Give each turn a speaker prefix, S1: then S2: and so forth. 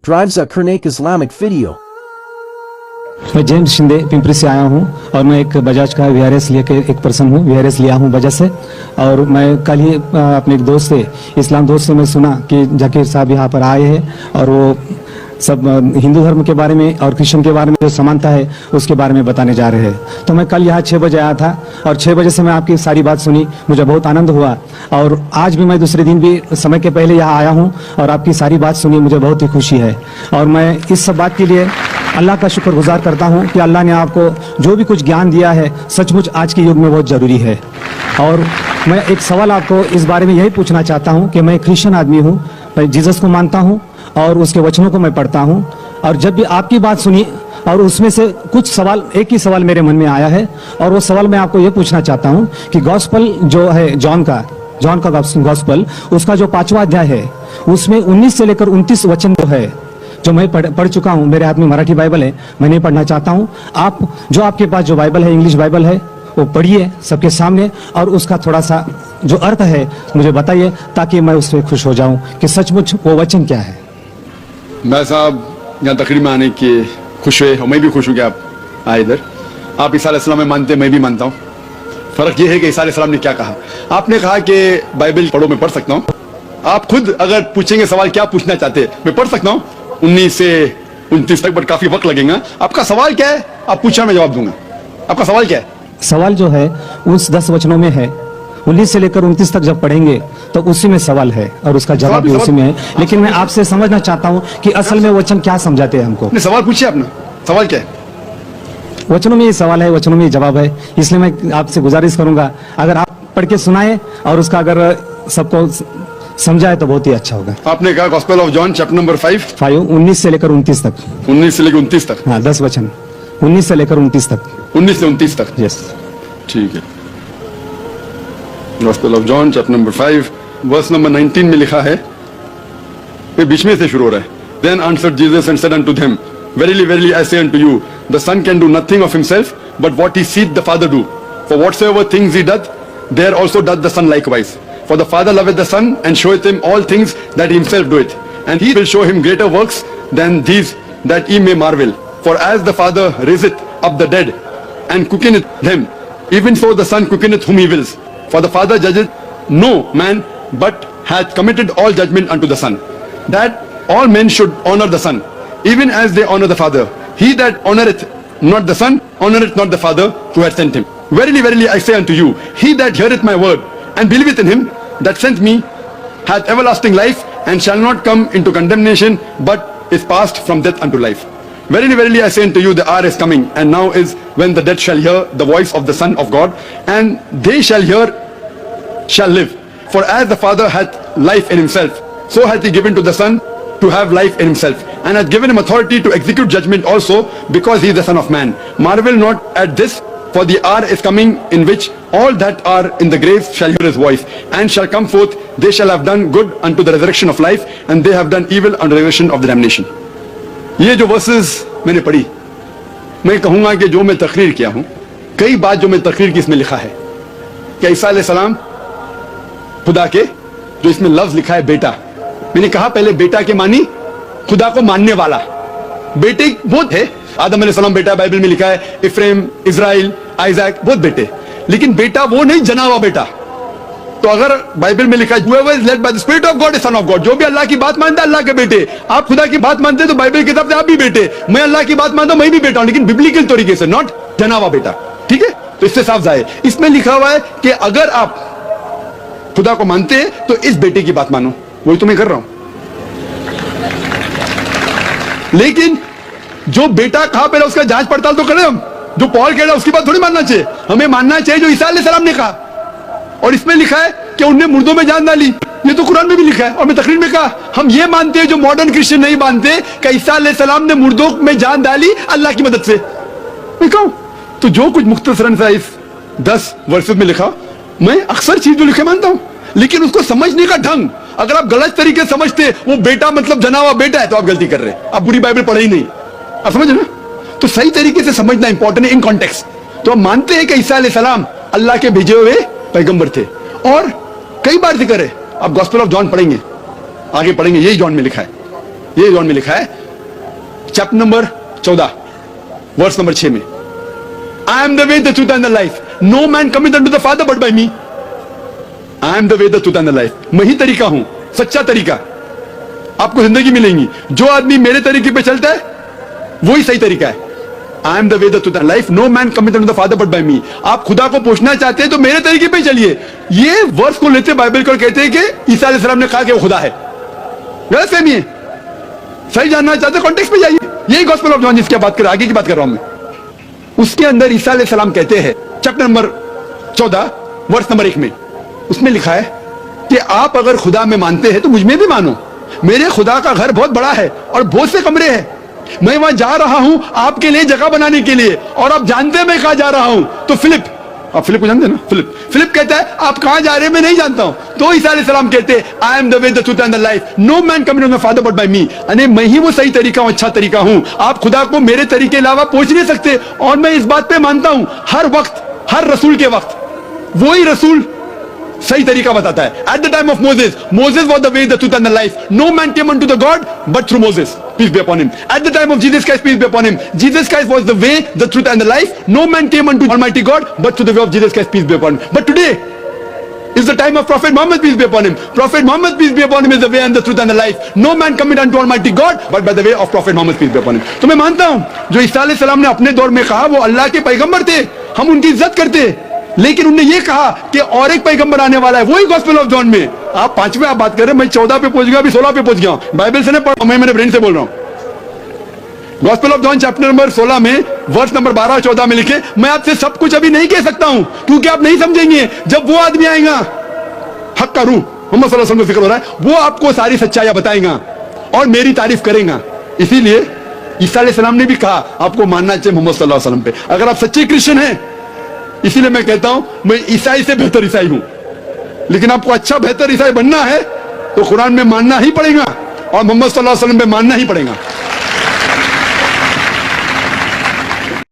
S1: drives a Kurnak Islamic video.
S2: मैं James Shinde Pimpri से आया हूं और मैं एक बजाज का वीआरएस लेके एक पर्सन हूं, वीआरएस लिया हूं बजाज से। और मैं कल ही अपने एक दोस्त से, इस्लाम दोस्त से मैं सुना कि जाकिर साहब यहां पर आए हैं और वो सब हिंदू धर्म के बारे में और क्रिश्चियन के बारे में जो समानता है उसके बारे में बताने जा रहे हैं। तो मैं कल यहाँ 6 बजे आया था और 6 बजे से मैं आपकी सारी बात सुनी, मुझे बहुत आनंद हुआ। और आज भी मैं दूसरे दिन भी समय के पहले यहाँ आया हूँ और आपकी सारी बात सुनी, मुझे बहुत ही खुशी है। और मैं इस सब बात के लिए अल्लाह का शुक्रगुजार करता हूँ कि अल्लाह ने आपको जो भी कुछ ज्ञान दिया है सचमुच आज के युग में बहुत ज़रूरी है। और मैं एक सवाल आपको इस बारे में यही पूछना चाहता हूँ कि मैं क्रिश्चियन आदमी हूँ, मैं जीसस को मानता हूँ और उसके वचनों को मैं पढ़ता हूँ। और जब भी आपकी बात सुनी और उसमें से कुछ सवाल, एक ही सवाल मेरे मन में आया है और वो सवाल मैं आपको ये पूछना चाहता हूँ कि गॉस्पल जो है जॉन का गॉस्पल, उसका जो 5वां अध्याय है उसमें 19 से लेकर 29 वचन जो है जो मैं पढ़ चुका हूँ। मेरे हाथ में मराठी बाइबल है, मैं नहीं पढ़ना चाहता हूँ। आप जो आपके पास जो बाइबल है, इंग्लिश बाइबल है, वो पढ़िए सबके सामने और उसका थोड़ा सा जो अर्थ है मुझे बताइए ताकि मैं उससे खुश हो जाऊं कि सचमुच वो वचन क्या है।
S3: मैं साहब यहाँ तकरीर में आने के खुश हुए, मैं भी खुश हूँ कि आप आए इधर। आप ईसा अलैहिस्सलाम में मानते, मैं भी मानता हूँ। फर्क ये है कि ईसा अलैहिस्सलाम ने क्या कहा। आपने कहा कि बाइबल पढ़ो, मैं पढ़ सकता हूँ। आप खुद अगर पूछेंगे सवाल क्या पूछना चाहते, मैं पढ़ सकता हूँ 19 से 29 तक, बट काफी वक्त लगेगा। आपका सवाल क्या है, आप पूछा, मैं जवाब दूंगा। आपका सवाल क्या है?
S2: सवाल जो है उस 10 वचनों में है, 19 से लेकर 29 तक जब पढ़ेंगे तो उसी में सवाल है और उसका जवाब भी उसी में है। लेकिन मैं आपसे समझना चाहता हूँ कि असल में वचन क्या समझाते हैं हमको।
S3: सवाल पूछिए अपना, सवाल क्या है?
S2: वचनों में ये सवाल है, वचनों में ये जवाब है। इसलिए मैं आपसे गुजारिश करूंगा अगर आप पढ़ के सुनाए और उसका अगर सबको समझाए तो बहुत ही अच्छा होगा।
S3: आपने कहा gospel of John chapter number 5
S2: 19 से लेकर 29 तक।
S3: 19 से लेकर 29 तक?
S2: हाँ, 10 वचन 19 से लेकर 29 तक।
S3: 19 से 29 तक,
S2: यस,
S3: ठीक है। Gospel of John chapter number 5 verse number 19 में लिखा है, ये बीच में से शुरू हो रहा है। Then answered Jesus and said unto them, Verily, verily, I say unto you, the Son can do nothing of himself, but what he seeth the Father do. For whatsoever things he doth, there also doth the Son likewise. For the Father loveth the Son, and showeth him all things that he himself doeth. And he will show him greater works than these, that ye may marvel. For as the Father raiseth up the dead, and quickeneth them, even so the Son quickeneth whom he wills. For the Father judgeth no man, but hath committed all judgment unto the Son, that all men should honor the Son, even as they honor the Father. He that honoreth not the Son, honoreth not the Father who hath sent him. Verily, verily, I say unto you, he that heareth my word, and believeth in him that sent me, hath everlasting life, and shall not come into condemnation, but is passed from death unto life. Verily, verily, I say unto you, the hour is coming, and now is, when the dead shall hear the voice of the Son of God, and they shall live. For as the Father hath life in himself, so hath he given to the Son to have life in himself, and hath given him authority to execute judgment also, because he is the Son of Man. Marvel not at this, for the hour is coming in which all that are in the graves shall hear his voice, and shall come forth. They shall have done good unto the resurrection of life, and they have done evil unto the resurrection of the damnation. ये जो versus मैंने पढ़ी, मैं कहूंगा कि जो मैं तकरीर किया हूं, कई बात जो मैं तकरीर की इसमें लिखा है कि ईसा अलैहिस्सलाम खुदा के, जो इसमें लफ्ज लिखा है बेटा, मैंने कहा पहले बेटा के मानी खुदा को मानने वाला। बेटे बहुत है, आदम अलैहिस्सलाम बेटा बाइबल में लिखा है, इफ्रेम, इजराइल, आइजैक, बहुत बेटे, लेकिन बेटा वो नहीं, जना हुआ बेटा। तो अगर बाइबल में लिखा है whoever is led by the spirit of God is son of God, जो भी अल्लाह की बात मानता है अल्लाह के बेटे। आप खुदा की बात मानते हैं तो बाइबल की तरफ से आप भी बेटे, मैं अल्लाह की बात मानता हूं, मैं भी बेटा हूं, लेकिन बिब्लिकल तरीके से, नॉट जना हुआ बेटा। ठीक है, तो इससे साफ जाए, इसमें लिखा हुआ है कि अगर आप खुदा को मानते हैं तो इस बेटे की बात मानो, वही तो मैं कर रहा हूं। लेकिन जो बेटा कहां पे, उसका जांच पड़ताल तो करें हम। जो पॉल कह रहा है उसकी बात थोड़ी मानना चाहिए, हमें मानना चाहिए जो ईसा अलैहिस्सलाम ने कहा। और इसमें लिखा है कि उनने मुर्दों में जान डाली, ये तो कुरान में भी लिखा है। और मैं तकरीर में कहा हम ये मानते हैं, जो मॉडर्न क्रिश्चियन नहीं मानते, कि ईसा अलैहिस्सलाम ने मुर्दों में जान डाली अल्लाह की मदद से। मैं कहूं तो जो कुछ मुख्तसरन सा इस 10 वर्सेस में लिखा, मैं अक्सर चीज जो लिखे मानता हूं, लेकिन उसको समझने का ढंग, अगर आप गलत तरीके से समझते वो बेटा मतलब जना हुआ बेटा है, तो आप गलती कर रहे हैं, आप पूरी बाइबल पढ़े ही नहीं। आप समझ रहे ना? तो सही तरीके से समझना इंपॉर्टेंट है, इन कॉन्टेक्स्ट। तो हम मानते हैं कि ईसा अलैहिस्सलाम अल्लाह के भेजे हुए पैगंबर थे, और कई बार जिक्र है। आप गॉस्पेल ऑफ जॉन पढ़ेंगे, आगे पढ़ेंगे, यही जॉन में लिखा है ये जॉन में लिखा है, चैप्टर नंबर 14 वर्स नंबर 6 में, I am the way the truth and the life, no man coming unto the father but by me. I am the way the truth and the life, मैं ही तरीका हूं, सच्चा तरीका आपको जिंदगी मिलेंगी। जो आदमी मेरे तरीके पे चलता है वही सही तरीका है। I am the way the truth and life, no man coming unto the father but by me. आप खुदा को पहुंचना चाहते हैं तो मेरे तरीके पे चलिए। ये वर्स को लेते बाइबल को कहते हैं कि ईसा अलैहिस्सलाम ने कहा कि वो खुदा है। गलत फहमी है। सही जानना चाहते कॉन्टेक्स्ट पे जाइए। यही गॉस्पेल ऑफ जॉन जिसकी बात कर आगे की बात कर रहा हूं मैं, उसके अंदर ईसा अलैहिस्सलाम कहते हैं चैप्टर नंबर 14 वर्स नंबर 1 में, उसमें लिखा है कि आप अगर खुदा में मानते हैं तो मुझ में भी मानो। मेरे खुदा का घर बहुत बड़ा है और बहुत से कमरे हैं। मैं वहां जा रहा हूं आपके लिए जगह बनाने के लिए, और आप जानते हैं मैं कहां जा रहा हूं। तो फिलिप, आप फिलिप को जानते हैं ना? फिलिप कहता है आप कहां जा रहे हैं मैं नहीं जानता हूं। तो ईसा अलैहिस्सलाम कहते हैं I am the way the truth and the life, no man coming to the father but by me. यानी मैं ही वो सही तरीका हूं, अच्छा तरीका हूं। आप खुदा को मेरे तरीके के अलावा पहुंच नहीं सकते। और मैं इस बात पे मानता हूं हर वक्त, हर रसूल के वक्त वही रसूल सही तरीका बताता है। At the time of Moses was the way the truth and the life, no man came unto the God but through Moses, peace be upon him. At the time of Jesus Christ, peace be upon him, Jesus Christ was the way the truth and the life, no man came unto almighty God but through the way of Jesus Christ, peace be upon him. But today is the time of Prophet Muhammad, peace be upon him. Prophet Muhammad, peace be upon him, is the way and the truth and the life. No man cometh unto Almighty God but by the way of Prophet Muhammad, peace be upon him. तो मैं मानता हूं जो ईसा अलैहिस्सलाम ने अपने दौर में कहा वो अल्लाह के पैगंबर थे, हम उनकी इज्जत करते, लेकिन उन्होंने ये कहा कि और एक पैगंबर आने वाला है, वही गॉस्पेल ऑफ जॉन में। आप 5वें आप बात कर रहे हैं, मैं 14 पे पहुंच गया, अभी 16 पे पहुंच गया। बाइबल से नहीं पढ़, मैं मेरे ब्रेन से बोल रहा हूं। Gospel of John chapter number 16 में वर्स नंबर 12-14 में लिखे, मैं आपसे सब कुछ अभी नहीं कह सकता हूं क्योंकि आप नहीं समझेंगे। जब वो आदमी आएगा, हक का रूह, मोहम्मद सल्लल्लाहु अलैहि वसल्लम का जिक्र हो रहा है, वो आपको सारी सच्चाइयां बताएगा और मेरी तारीफ करेगा। इसीलिए ईसा अलैहिस्सलाम ने भी कहा आपको मानना चाहिए मोहम्मद सल्लल्लाहु अलैहि वसल्लम पे, अगर आप सच्चे क्रिश्चियन हैं। इसीलिए मैं कहता हूं मैं ईसाई से बेहतर ईसाई हूं, लेकिन आपको अच्छा बेहतर ईसाई बनना है तो कुरान में मानना ही पड़ेगा और मोहम्मद सल्लल्लाहु अलैहि वसल्लम पे मानना ही पड़ेगा।